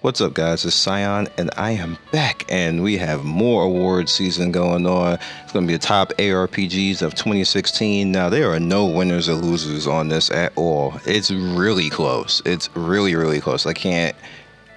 What's up, guys? It's Scion, and I am back, and we have more award season going on. It's going to be the top ARPGs of 2016. Now, there are no winners or losers on this at all. It's really close. It's really, really close. I can't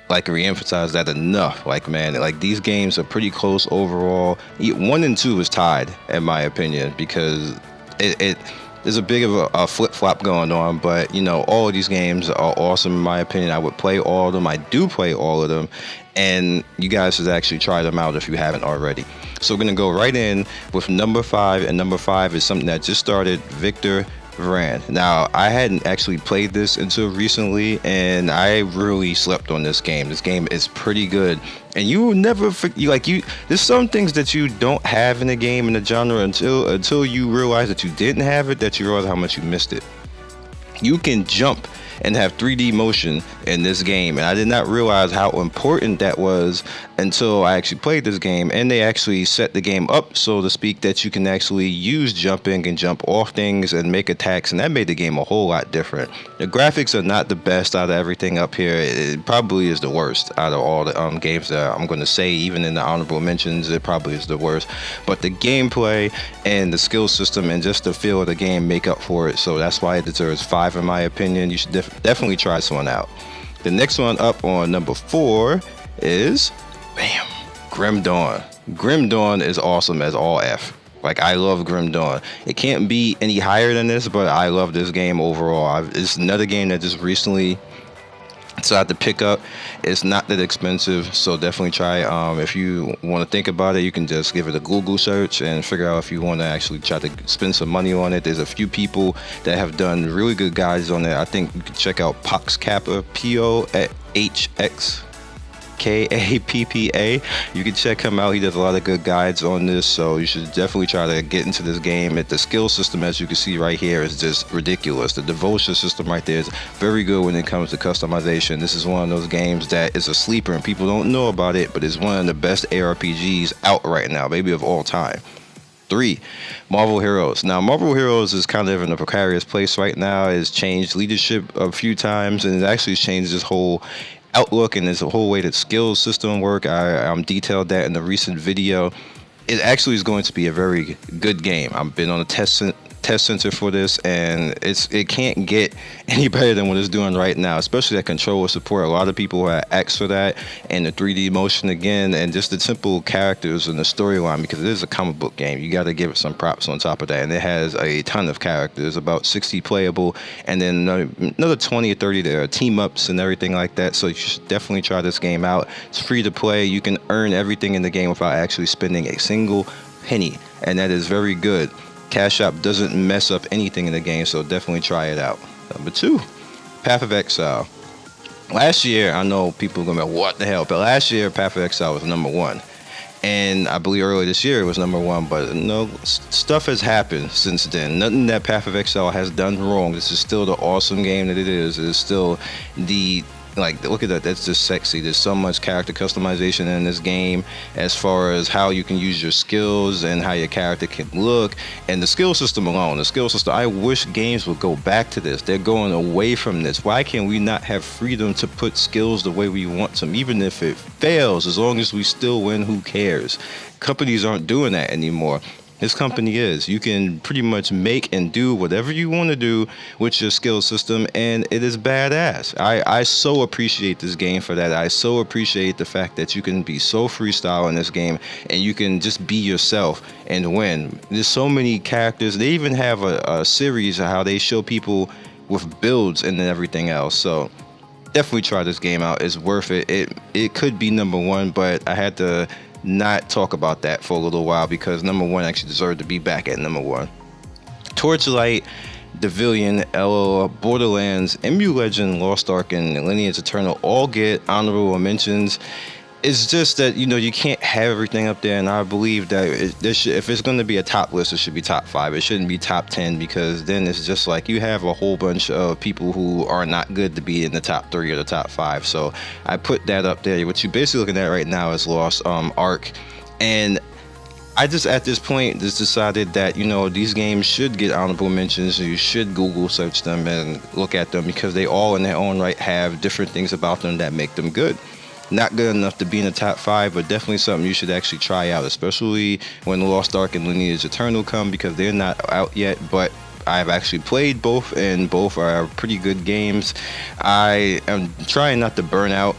reemphasize that enough. Man, these games are pretty close overall. 1 and 2 is tied, in my opinion, because it there's a big of a flip-flop going on, but all of these games are awesome in my opinion. I would play all of them. I do play all of them, and you guys should actually try them out if you haven't already. So we're gonna go right in with number 5, and number 5 is something that just started, Victor Vran. Now, I hadn't actually played this until recently, and I really slept on this game. This game is pretty good, and you will never there's some things that you don't have in the game, in the genre, until you realize that you didn't have it, that you realize how much you missed it. You can jump and have 3D motion in this game, and I did not realize how important that was until I actually played this game. And they actually set the game up, so to speak, that you can actually use jumping and jump off things and make attacks, and that made the game a whole lot different. The graphics are not the best out of everything up here. It probably is the worst out of all the games that I'm going to say. Even in the honorable mentions, it probably is the worst, but the gameplay and the skill system and just the feel of the game make up for it, so that's why it deserves 5 in my opinion. You should definitely try this one out. The next one up on number 4 is Grim Dawn. Grim Dawn is awesome as all F. I love Grim Dawn. It can't be any higher than this, but I love this game overall. It's another game that just recently decided to pick up. It's not that expensive, so definitely try. If you want to think about it, you can just give it a Google search and figure out if you want to actually try to spend some money on it. There's a few people that have done really good guides on it. I think you can check out Poxkappa, Poxkappa. You can check him out. He does a lot of good guides on this, so you should definitely try to get into this game. The skill system, as you can see right here, is just ridiculous. The devotion system right there is very good when it comes to customization. This is one of those games that is a sleeper and people don't know about it, but it's one of the best ARPGs out right now, maybe of all time. 3, Marvel Heroes. Now, Marvel Heroes is kind of in a precarious place right now. It's changed leadership a few times, and it actually changed this whole outlook and this whole way that skills system work. I detailed that in the recent video. It actually is going to be a very good game. I've been on a test center for this, and it can't get any better than what it's doing right now, especially that controller support. A lot of people have asked for that, and the 3D motion again, and just the simple characters and the storyline, because it is a comic book game. You got to give it some props on top of that, and it has a ton of characters, about 60 playable, and then another 20 or 30 that are team ups and everything like that. So you should definitely try this game out. It's free to play. You can earn everything in the game without actually spending a single penny, and that is very good. Cash App doesn't mess up anything in the game, so definitely try it out. Number 2, Patb of Exile. Last year, I know people are going to be like, what the hell? But last year, Patb of Exile was number 1. And I believe earlier this year it was number 1, but stuff has happened since then. Nothing that Patb of Exile has done wrong. This is still the awesome game that it is. It is still the look at that, that's just sexy. There's so much character customization in this game, as far as how you can use your skills and how your character can look, and the skill system alone. I wish games would go back to this. They're going away from this. Why can we not have freedom to put skills the way we want them? Even if it fails, as long as we still win, who cares? Companies aren't doing that anymore. This company is. You can pretty much make and do whatever you want to do with your skill system, and it is badass. I so appreciate this game for that. I so appreciate the fact that you can be so freestyle in this game, and you can just be yourself and win. There's so many characters. They even have a series of how they show people with builds and everything else. So definitely try this game out. It's worth it. It could be number 1, but I had to not talk about that for a little while because number 1 actually deserved to be back at number 1. Torchlight, Divillion, LOL, Borderlands, MU Legend, Lost Ark, and Lineage Eternal all get honorable mentions. It's just that, you can't have everything up there, and I believe that if it's going to be a top list, it should be top 5. It shouldn't be top 10, because then it's just like you have a whole bunch of people who are not good to be in the top 3 or the top 5. So I put that up there. What you're basically looking at right now is Lost Ark, and I just at this point just decided that these games should get honorable mentions. You should Google search them and look at them, because they all in their own right have different things about them that make them good. Not good enough to be in the top 5, but definitely something you should actually try out, especially when Lost Ark and Lineage Eternal come, because they're not out yet, but I've actually played both, and both are pretty good games. I am trying not to burn out,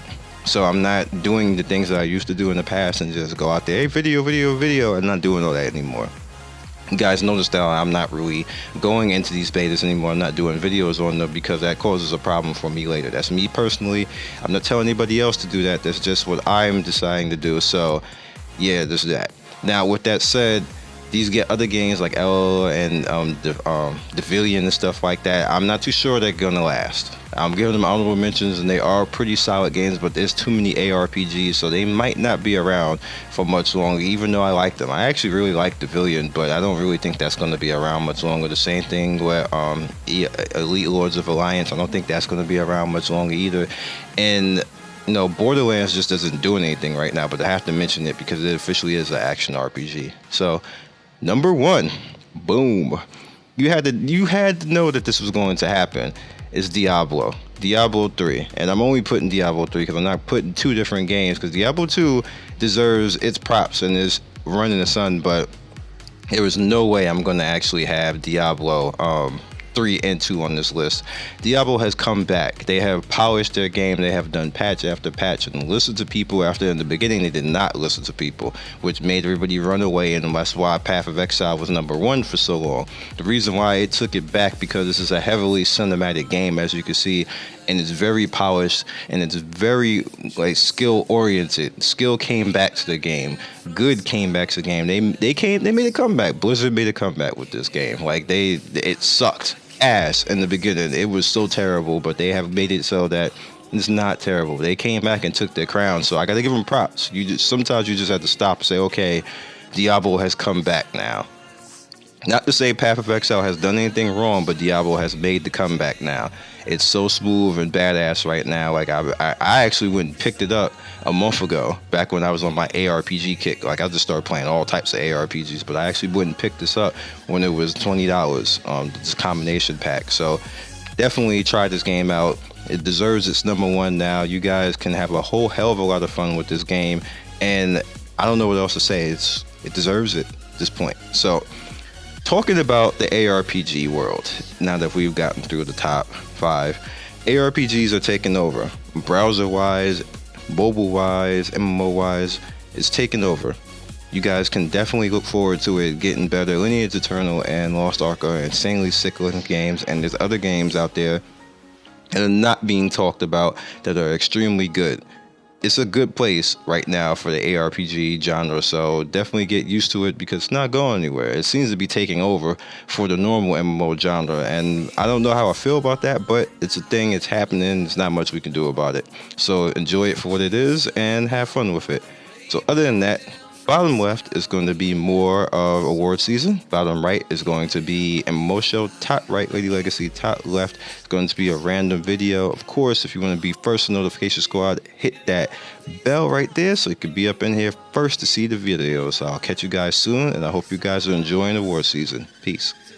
so I'm not doing the things that I used to do in the past and just go out there, hey, video. I'm not doing all that anymore. You guys notice that I'm not really going into these betas anymore. I'm not doing videos on them because that causes a problem for me later. That's me personally. I'm not telling anybody else to do that. That's just what I'm deciding to do. So yeah, there's that. Now with that said, these get other games like L and Divillion and stuff like that. I'm not too sure they're gonna last. I'm giving them honorable mentions, and they are pretty solid games, but there's too many ARPGs, so they might not be around for much longer, even though I like them. I actually really like Divillion, but I don't really think that's gonna be around much longer. The same thing with Elite Lords of Alliance. I don't think that's gonna be around much longer either. And you know, Borderlands just doesn't do anything right now, but I have to mention it because it officially is an action RPG. So number 1, boom. You had to know that this was going to happen. Is Diablo 3. And I'm only putting Diablo 3 because I'm not putting 2 different games, because Diablo 2 deserves its props and is run in the sun, but there was no way I'm going to actually have Diablo 3 and 2 on this list. Diablo has come back. They have polished their game. They have done patch after patch and listened to people. After in the beginning they did not listen to people, which made everybody run away, and that's why Path of Exile was number 1 for so long. The reason why it took it back, because this is a heavily cinematic game, as you can see, and it's very polished and it's very like skill oriented. Skill came back to the game. Good came back to the game. They made a comeback. Blizzard made a comeback with this game. Like it sucked ass in the beginning. It was so terrible, but they have made it so that it's not terrible. They came back and took their crown, so I gotta give them props. Sometimes you just have to stop and say, okay, Diablo has come back now. Not to say Path of Exile has done anything wrong, but Diablo has made the comeback now. It's so smooth and badass right now. Like I actually went and picked it up a month ago, back when I was on my ARPG kick. Like I just started playing all types of ARPGs, but I actually went and picked this up when it was $20, this combination pack. So definitely try this game out. It deserves its number 1 now. You guys can have a whole hell of a lot of fun with this game, and I don't know what else to say. It deserves it at this point. So talking about the ARPG world, now that we've gotten through the top 5, ARPGs are taking over. Browser-wise, mobile-wise, MMO-wise, it's taking over. You guys can definitely look forward to it getting better. Lineage Eternal and Lost Ark are insanely sick-looking games, and there's other games out there that are not being talked about that are extremely good. It's a good place right now for the ARPG genre, so definitely get used to it because it's not going anywhere. It seems to be taking over for the normal MMO genre, and I don't know how I feel about that, but it's a thing, it's happening, there's not much we can do about it. So enjoy it for what it is and have fun with it. So other than that, bottom left is going to be more of award season. Bottom right is going to be MMO show. Top right, Lady Legacy. Top left is going to be a random video. Of course, if you want to be first in Notification Squad, hit that bell right there so you can be up in here first to see the videos. So I'll catch you guys soon, and I hope you guys are enjoying award season. Peace.